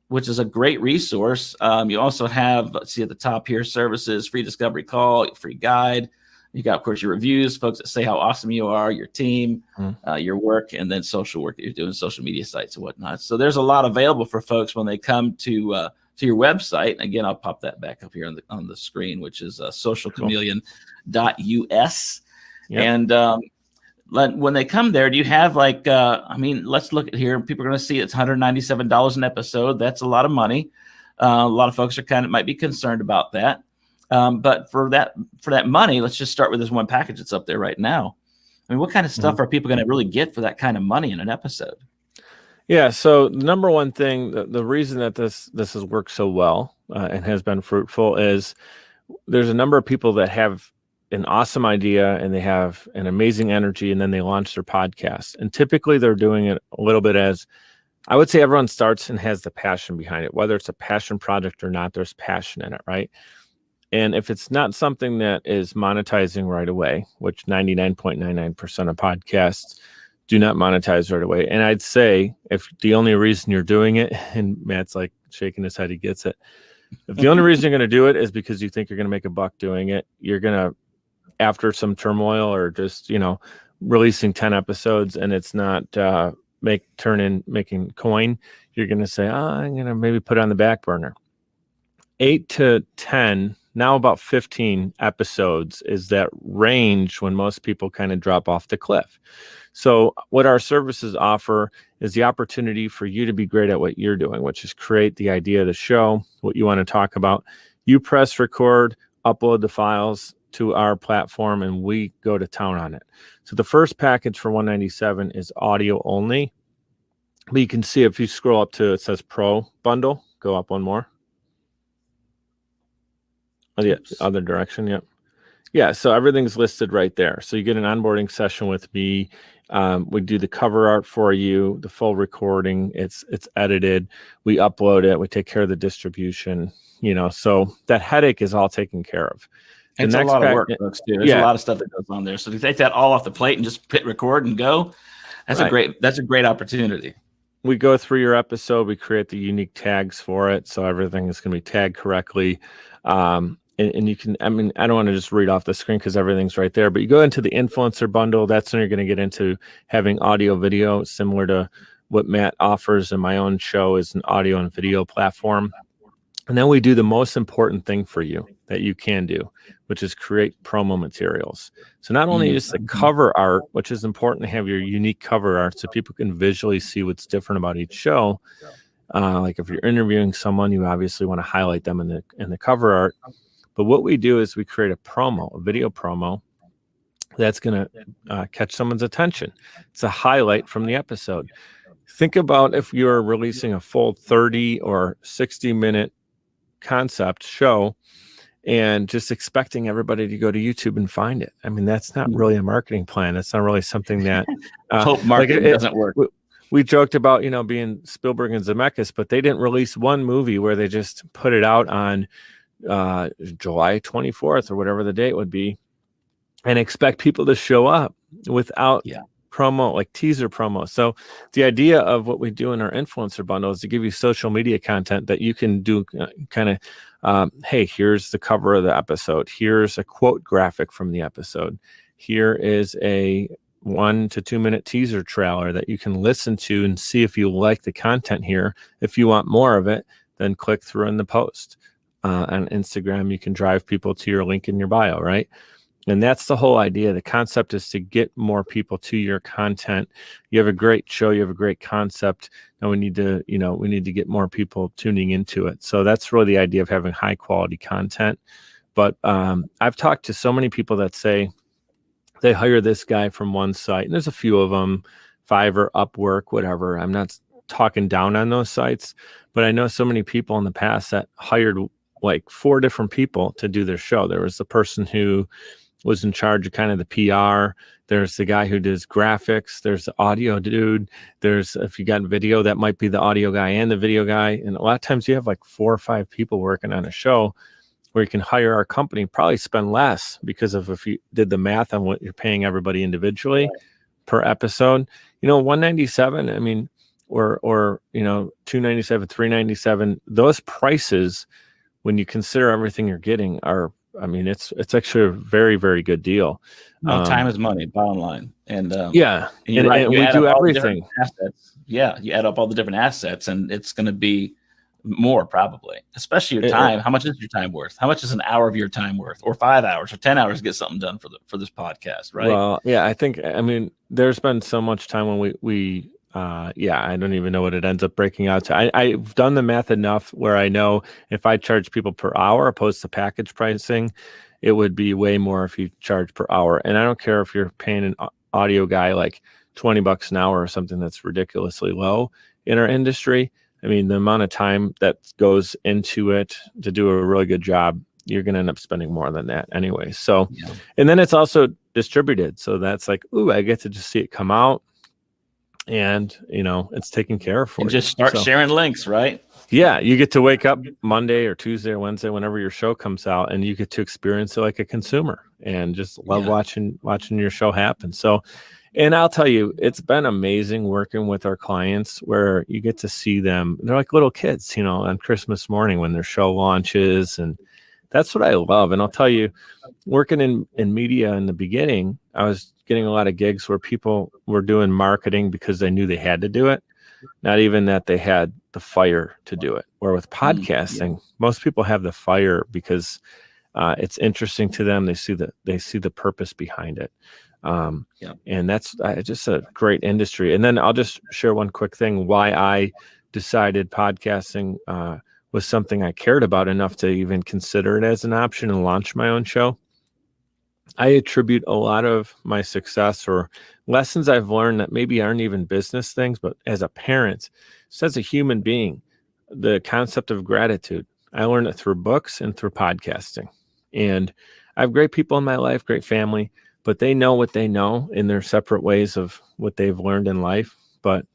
which is a great resource. You also have, let's see at the top here, services, free discovery call, free guide, You got, of course, your reviews, folks that say how awesome you are, your team, your work, and then social work that you're doing, social media sites and whatnot. So there's a lot available for folks when they come to your website. And again, I'll pop that back up here on the screen, which is socialchameleon.us. Yep. And when they come there, do you have let's look at here. People are going to see it's $197 an episode. That's a lot of money. A lot of folks might be concerned about that. But for that money, let's just start with this one package that's up there right now. I mean, what kind of stuff are people going to really get for that kind of money in an episode? Yeah. So the number one thing, the reason that this has worked so well and has been fruitful is there's a number of people that have an awesome idea and they have an amazing energy, and then they launch their podcast. And typically they're doing it a little bit as, I would say everyone starts and has the passion behind it, whether it's a passion project or not, there's passion in it, right? And if it's not something that is monetizing right away, which 99.99% of podcasts do not monetize right away. And I'd say if the only reason you're doing it, and Matt's like shaking his head, he gets it. If the only reason you're going to do it is because you think you're going to make a buck doing it, you're going to, after some turmoil or just, releasing 10 episodes and it's not making coin, you're going to say, I'm going to maybe put it on the back burner. 8 to 10, now about 15 episodes is that range when most people kind of drop off the cliff. So what our services offer is the opportunity for you to be great at what you're doing, which is create the idea of the show, what you want to talk about. You press record, upload the files to our platform, and we go to town on it. So the first package for $197 is audio only. But you can see if you scroll up to, it says Pro Bundle, go up one more. Oh, the other direction, yep. Yeah, so everything's listed right there. So you get an onboarding session with me. We do the cover art for you, the full recording. It's edited. We upload it. We take care of the distribution. So that headache is all taken care of. It's a lot of work, folks, too. There's a lot of stuff that goes on there. So to take that all off the plate and just hit record and go, that's a great opportunity. We go through your episode. We create the unique tags for it, so everything is going to be tagged correctly. And you can, I don't want to just read off the screen because everything's right there, but you go into the influencer bundle. That's when you're going to get into having audio, video, similar to what Matt offers in my own show is an audio and video platform. And then we do the most important thing for you that you can do, which is create promo materials. So not only just the cover art, which is important to have your unique cover art so people can visually see what's different about each show. Like if you're interviewing someone, you obviously want to highlight them in the cover art. But what we do is we create a video promo that's going to catch someone's attention. It's a highlight from the episode. Think about if you're releasing a full 30 or 60-minute concept show and just expecting everybody to go to YouTube and find it. I mean, that's not really a marketing plan. That's not really something that hope marketing doesn't work. We joked about, being Spielberg and Zemeckis, but they didn't release one movie where they just put it out on July 24th or whatever the date would be and expect people to show up without promo, like teaser promo. So the idea of what we do in our influencer bundle is to give you social media content that you can do hey, here's the cover of the episode. Here's a quote graphic from the episode. Here is a 1 to 2 minute teaser trailer that you can listen to and see if you like the content here. If you want more of it, then click through in the post. On Instagram, you can drive people to your link in your bio, right? And that's the whole idea. The concept is to get more people to your content. You have a great show, you have a great concept. Now we need to get more people tuning into it. So that's really the idea of having high quality content. But I've talked to so many people that say they hire this guy from one site, and there's a few of them, Fiverr, Upwork, whatever. I'm not talking down on those sites, but I know so many people in the past that hired like 4 different people to do their show. There was the person who was in charge of kind of the PR. There's the guy who does graphics. There's the audio dude. There's, if you got video, that might be the audio guy and the video guy. And a lot of times you have like 4 or 5 people working on a show where you can hire our company, probably spend less because of if you did the math on what you're paying everybody individually per episode. $197, I mean, or $297, $397, those prices, when you consider everything you're getting, are I mean, it's actually a very, very good deal. No, time is money, bottom line. And Yeah, and you're right. and You we add do up all the different everything. assets. Yeah, you add up all the different assets, and it's going to be more probably, especially your It- time. How much is your time worth? How much is an hour of your time worth, or 5 hours, or 10 hours to get something done for this podcast, right? Well, yeah, I mean, there's been so much time when we yeah, I don't even know what it ends up breaking out to. I've done the math enough where I know if I charge people per hour opposed to package pricing, it would be way more if you charge per hour. And I don't care if you're paying an audio guy like $20 an hour or something that's ridiculously low in our industry. I mean, the amount of time that goes into it to do a really good job, you're going to end up spending more than that anyway. So, Yeah. and then it's also distributed. So that's like, ooh, I get to just see it come out, and it's taken care of for And you. just start So, sharing links, right? yeah, you get to wake up Monday or Tuesday or Wednesday, whenever your show comes out, and you get to experience it like a consumer and just love watching your show happen. So, and I'll tell you, it's been amazing working with our clients where you get to see them. They're like little kids, on Christmas morning when their show launches. And that's what I love. And I'll tell you, working in media in the beginning, I was getting a lot of gigs where people were doing marketing because they knew they had to do it, not even that they had the fire to do it. Where with podcasting, most people have the fire because it's interesting to them. They see the purpose behind it. And that's just a great industry. And then I'll just share one quick thing why I decided podcasting was something I cared about enough to even consider it as an option and launch my own show. I attribute a lot of my success or lessons I've learned that maybe aren't even business things, but as a parent, just as a human being, the concept of gratitude. I learned it through books and through podcasting. And I have great people in my life, great family, but they know what they know in their separate ways of what they've learned in life. But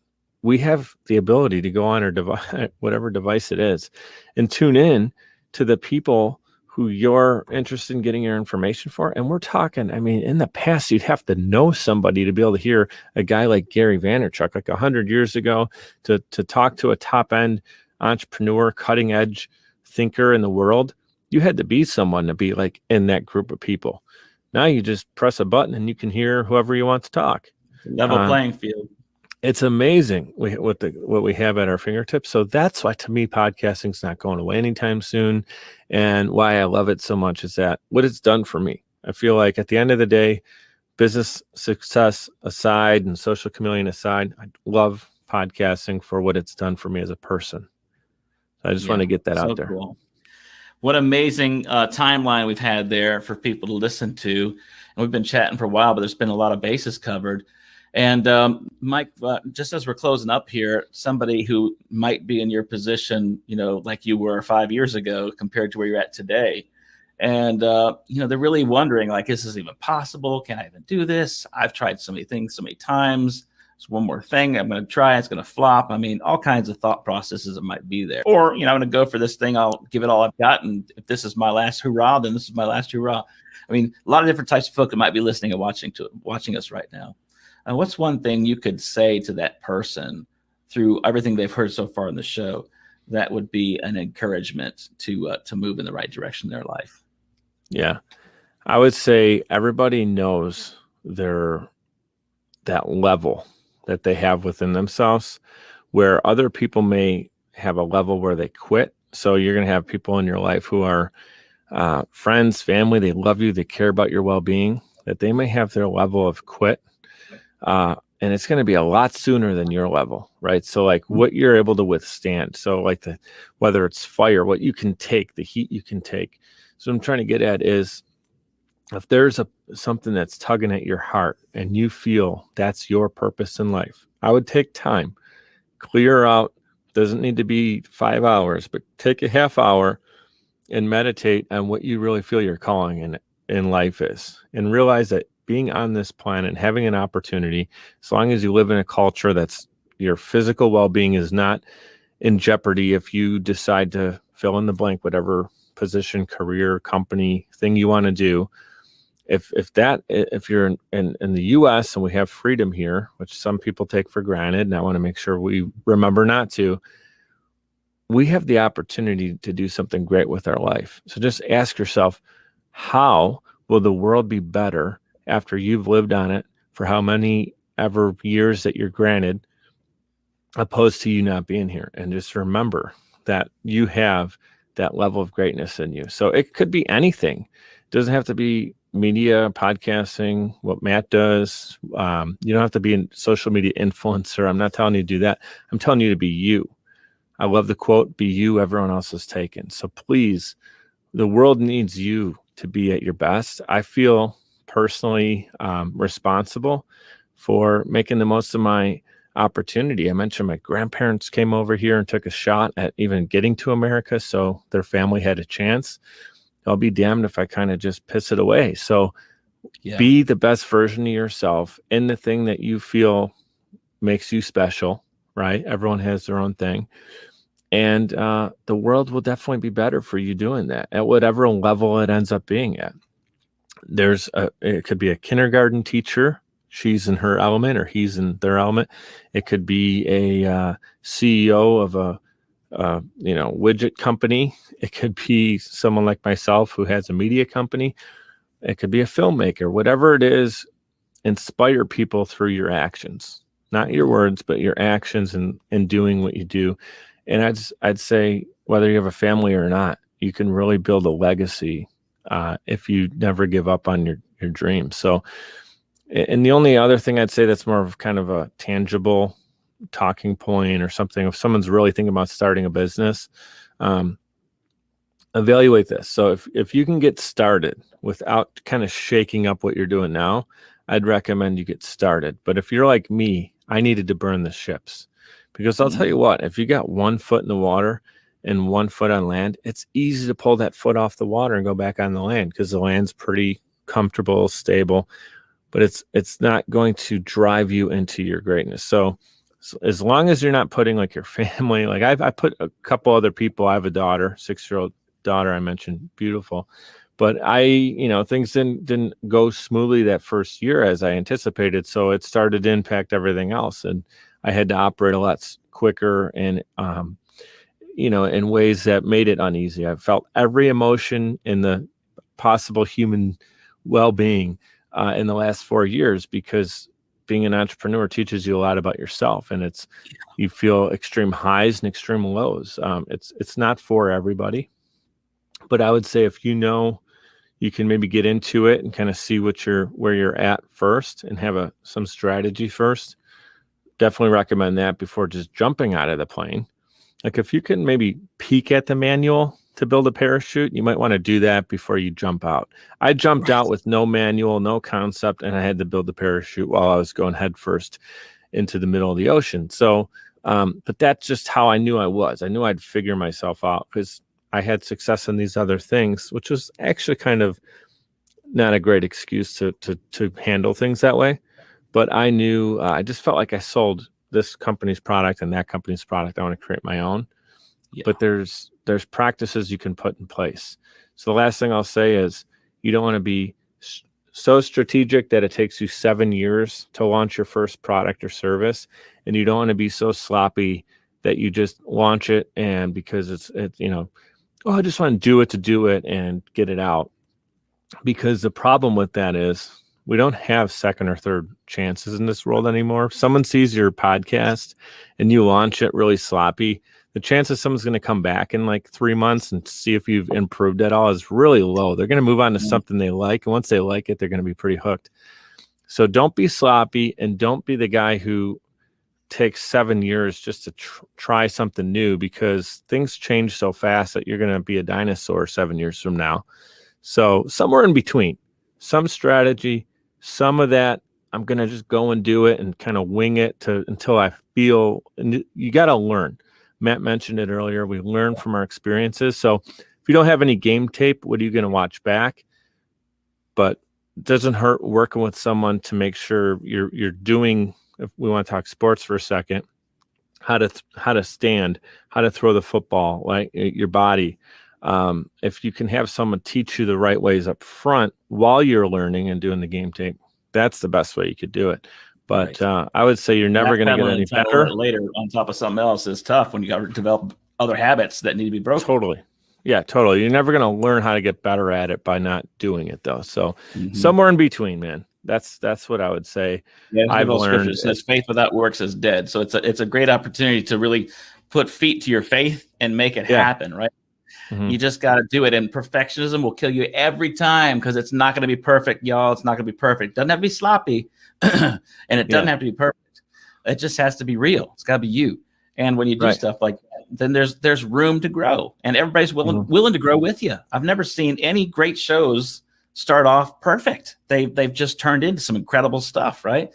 we have the ability to go on our device, whatever device it is, and tune in to the people who you're interested in getting your information for. And we're talking, I mean, in the past, you'd have to know somebody to be able to hear a guy like Gary Vaynerchuk, like 100 years ago, to talk to a top-end entrepreneur, cutting-edge thinker in the world. You had to be someone to be like in that group of people. Now you just press a button and you can hear whoever you want to talk. Level playing field. It's amazing what we have at our fingertips. So that's why, to me, podcasting is not going away anytime soon. And why I love it so much is that what it's done for me. I feel like at the end of the day, business success aside and Social Chameleon aside, I love podcasting for what it's done for me as a person. I just want to get that out there. Cool. What amazing timeline we've had there for people to listen to. And we've been chatting for a while, but there's been a lot of bases covered. And Mike, just as we're closing up here, somebody who might be in your position, like you were 5 years ago compared to where you're at today. And, they're really wondering, like, is this even possible? Can I even do this? I've tried so many things so many times. There's one more thing I'm going to try. It's going to flop. I mean, all kinds of thought processes that might be there. Or, I'm going to go for this thing. I'll give it all I've got. And if this is my last hurrah, then this is my last hurrah. I mean, a lot of different types of folk that might be listening and watching us right now. What's one thing you could say to that person through everything they've heard so far in the show that would be an encouragement to move in the right direction in their life? Yeah, I would say everybody knows that level that they have within themselves, where other people may have a level where they quit. So you're going to have people in your life who are friends, family, they love you, they care about your well-being, that they may have their level of quit. And it's going to be a lot sooner than your level, right? So like what you're able to withstand. So like whether it's fire, what you can take, the heat you can take. So what I'm trying to get at is if there's something that's tugging at your heart and you feel that's your purpose in life, I would take time, clear out, doesn't need to be 5 hours, but take a half hour and meditate on what you really feel your calling in life is, and realize that being on this planet, having an opportunity, as long as you live in a culture that's your physical well-being is not in jeopardy if you decide to fill in the blank, whatever position, career, company, thing you want to do. If you're in the US and we have freedom here, which some people take for granted, and I want to make sure we remember not to, we have the opportunity to do something great with our life. So just ask yourself, How will the world be better after you've lived on it for how many ever years that you're granted, opposed to you not being here? And just remember that you have that level of greatness in you. So it could be anything. It doesn't have to be media, podcasting, what Matt does. You don't have to be a social media influencer. I'm not telling you to do that. I'm telling you to be you. I love the quote, be you, everyone else is taken. So please, the world needs you to be at your best. I feel personally responsible for making the most of my opportunity. I mentioned my grandparents came over here and took a shot at even getting to America, so their family had a chance. I'll be damned if I kind of just piss it away. So be the best version of yourself in the thing that you feel makes you special, right? Everyone has their own thing. And the world will definitely be better for you doing that at whatever level it ends up being at. It could be a kindergarten teacher. She's in her element or he's in their element. It could be a CEO of a widget company. It could be someone like myself who has a media company. It could be a filmmaker. Whatever it is, inspire people through your actions, not your words, but your actions and doing what you do. And I'd say whether you have a family or not, you can really build a legacy if you never give up on your dreams. So, and the only other thing I'd say that's more of kind of a tangible talking point or something, if someone's really thinking about starting a business, evaluate this. So if you can get started without kind of shaking up what you're doing now, I'd recommend you get started. But if you're like me, I needed to burn the ships. Because I'll tell you what, if you got 1 foot in the water and 1 foot on land, it's easy to pull that foot off the water and go back on the land because the land's pretty comfortable, stable, but it's not going to drive you into your greatness. So as long as you're not putting like your family, like I put a couple other people, I have a daughter, 6-year-old daughter I mentioned, beautiful. But things didn't go smoothly that first year as I anticipated. So it started to impact everything else. And I had to operate a lot quicker and, in ways that made it uneasy. I felt every emotion in the possible human well-being in the last 4 years, because being an entrepreneur teaches you a lot about yourself, and you feel extreme highs and extreme lows. It's not for everybody, but I would say if you can maybe get into it and kind of see where you're at first and have some strategy first. Definitely recommend that before just jumping out of the plane. Like if you can maybe peek at the manual to build a parachute, you might want to do that before you jump out. I jumped out with no manual, no concept, and I had to build the parachute while I was going headfirst into the middle of the ocean. So, but that's just how I knew I was. I knew I'd figure myself out because I had success in these other things, which was actually kind of not a great excuse to handle things that way. But I knew, I just felt like I sold this company's product and that company's product. I want to create my own. Yeah. But there's practices you can put in place. So the last thing I'll say is you don't want to be so strategic that it takes you 7 years to launch your first product or service. And you don't want to be so sloppy that you just launch it and because it's I just want to do it and get it out. Because the problem with that is we don't have second or third chances in this world anymore. If someone sees your podcast and you launch it really sloppy, the chances someone's going to come back in like 3 months and see if you've improved at all is really low. They're going to move on to something they like. And once they like it, they're going to be pretty hooked. So don't be sloppy and don't be the guy who takes 7 years just to try something new, because things change so fast that you're going to be a dinosaur 7 years from now. So somewhere in between, some strategy, some of that, I'm going to just go and do it and kind of wing it until I feel, and you got to learn. Matt mentioned it earlier. We learn from our experiences. So if you don't have any game tape, what are you going to watch back? But it doesn't hurt working with someone to make sure you're doing, if we want to talk sports for a second, how to stand, how to throw the football, like your body. If you can have someone teach you the right ways up front while you're learning and doing the game tape, that's the best way you could do it. But right. I would say you're never going to get any better. Later on top of something else is tough when you got to develop other habits that need to be broken. Totally. Yeah, totally. You're never going to learn how to get better at it by not doing it, though. So somewhere in between, man. That's what I would say. Yeah, I've learned. It says faith without works is dead. So it's a great opportunity to really put feet to your faith and make it happen, right? You just got to do it. And perfectionism will kill you every time because it's not going to be perfect, y'all. It's not going to be perfect. It doesn't have to be sloppy, and it doesn't have to be perfect. It just has to be real. It's got to be you. And when you do stuff like that, then there's room to grow, and everybody's willing to grow with you. I've never seen any great shows start off perfect. They've just turned into some incredible stuff, right?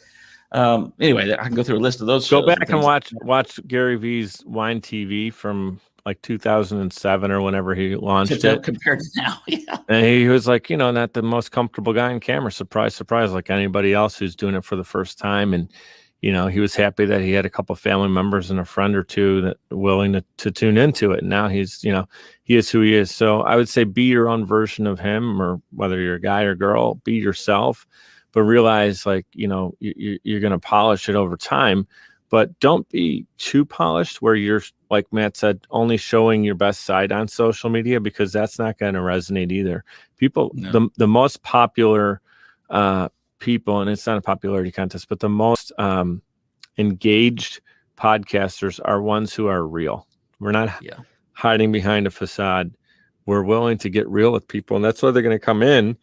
Anyway, I can go through a list of those shows. Go back and watch Gary V's Wine TV from like 2007 or whenever he launched it. Compared to now, yeah. And he was like, not the most comfortable guy on camera. Surprise, surprise, like anybody else who's doing it for the first time. And he was happy that he had a couple of family members and a friend or two that were willing to tune into it. And now he's, he is who he is. So I would say be your own version of him, or whether you're a guy or girl, be yourself, but realize like, you're going to polish it over time, but don't be too polished where you're, like Matt said, only showing your best side on social media, because that's not going to resonate either. People, the most popular, people, and it's not a popularity contest, but the most engaged podcasters are ones who are real. We're not hiding behind a facade. We're willing to get real with people, and that's why they're going to come in,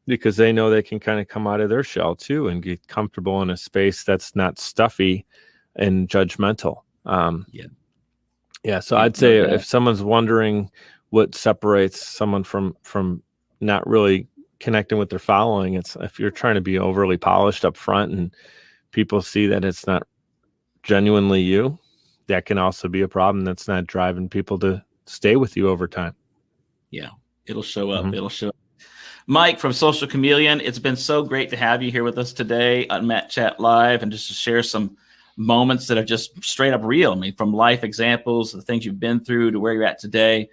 because they know they can kind of come out of their shell too and get comfortable in a space that's not stuffy and judgmental. So I'd say if someone's wondering what separates someone from not really connecting with their following, it's if you're trying to be overly polished up front and people see that it's not genuinely you, that can also be a problem. That's not driving people to stay with you over time. Yeah, it'll show up. It'll show up. Mike from Social Chameleon, it's been so great to have you here with us today on Matt Chat Live, and just to share some moments that are just straight up real. I mean, from life examples, the things you've been through to where you're at today.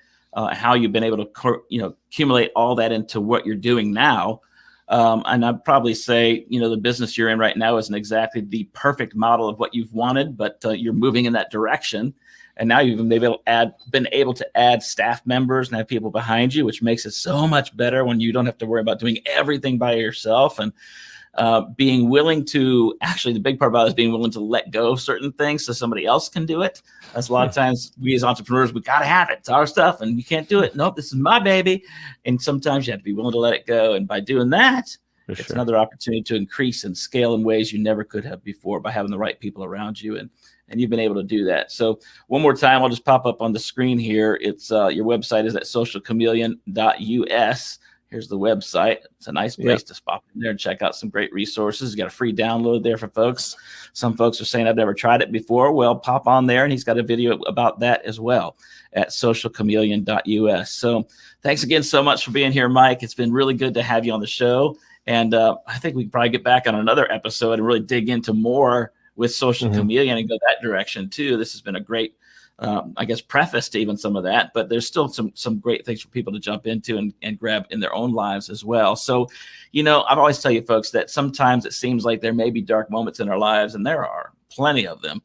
How you've been able to, accumulate all that into what you're doing now. And I'd probably say, the business you're in right now isn't exactly the perfect model of what you've wanted, but you're moving in that direction. And now you've been able to add staff members and have people behind you, which makes it so much better when you don't have to worry about doing everything by yourself. And being willing to, actually the big part about it is being willing to let go of certain things so somebody else can do it. That's a lot of times we as entrepreneurs, we got to have it. It's our stuff and you can't do it. Nope, this is my baby. And sometimes you have to be willing to let it go. And by doing that, it's another opportunity to increase and scale in ways you never could have before by having the right people around you. And you've been able to do that. So one more time, I'll just pop up on the screen here. It's your website is at socialchameleon.us. Here's the website. It's a nice place to pop in there and check out some great resources. You got a free download there for folks. Some folks are saying, I've never tried it before. Well, pop on there, and he's got a video about that as well at socialchameleon.us. So thanks again so much for being here, Mike. It's been really good to have you on the show. And I think we can probably get back on another episode and really dig into more with Social Chameleon and go that direction too. This has been a great preface to even some of that, but there's still some great things for people to jump into and grab in their own lives as well. So, I've always tell you folks that sometimes it seems like there may be dark moments in our lives, and there are plenty of them.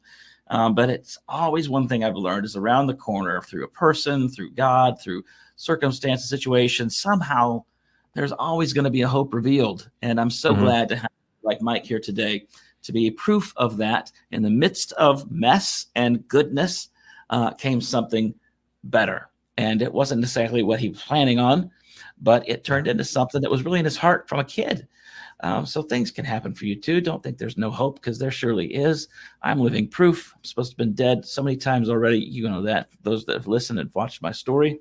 But it's always one thing I've learned is around the corner, through a person, through God, through circumstances, situations, somehow there's always going to be a hope revealed. And I'm so glad to have like Mike here today to be proof of that. In the midst of mess and goodness, came something better. And it wasn't necessarily what he was planning on, but it turned into something that was really in his heart from a kid. So things can happen for you too. Don't think there's no hope, because there surely is. I'm living proof. I'm supposed to have been dead so many times already. You know that, those that have listened and watched my story.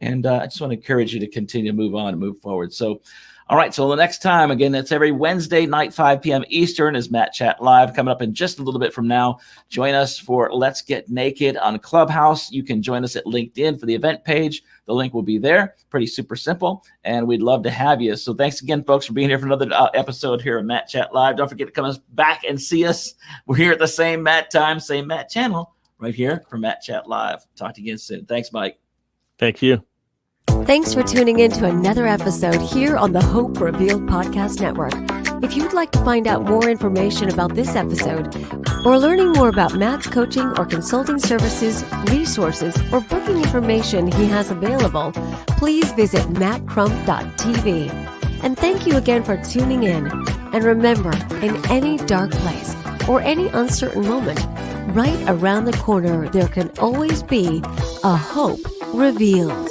And I just want to encourage you to continue to move on and move forward. So, all right. So the next time, again, that's every Wednesday night, 5 p.m. Eastern, is Matt Chat Live. Coming up in just a little bit from now, join us for Let's Get Naked on Clubhouse. You can join us at LinkedIn for the event page. The link will be there. Pretty super simple. And we'd love to have you. So thanks again, folks, for being here for another episode here of Matt Chat Live. Don't forget to come back and see us. We're here at the same Matt time, same Matt channel, right here for Matt Chat Live. Talk to you again soon. Thanks, Mike. Thank you. Thanks for tuning in to another episode here on the Hope Revealed Podcast Network. If you'd like to find out more information about this episode, or learning more about Matt's coaching or consulting services, resources, or booking information he has available, please visit mattcrump.tv. And thank you again for tuning in. And remember, in any dark place or any uncertain moment, right around the corner, there can always be a hope revealed.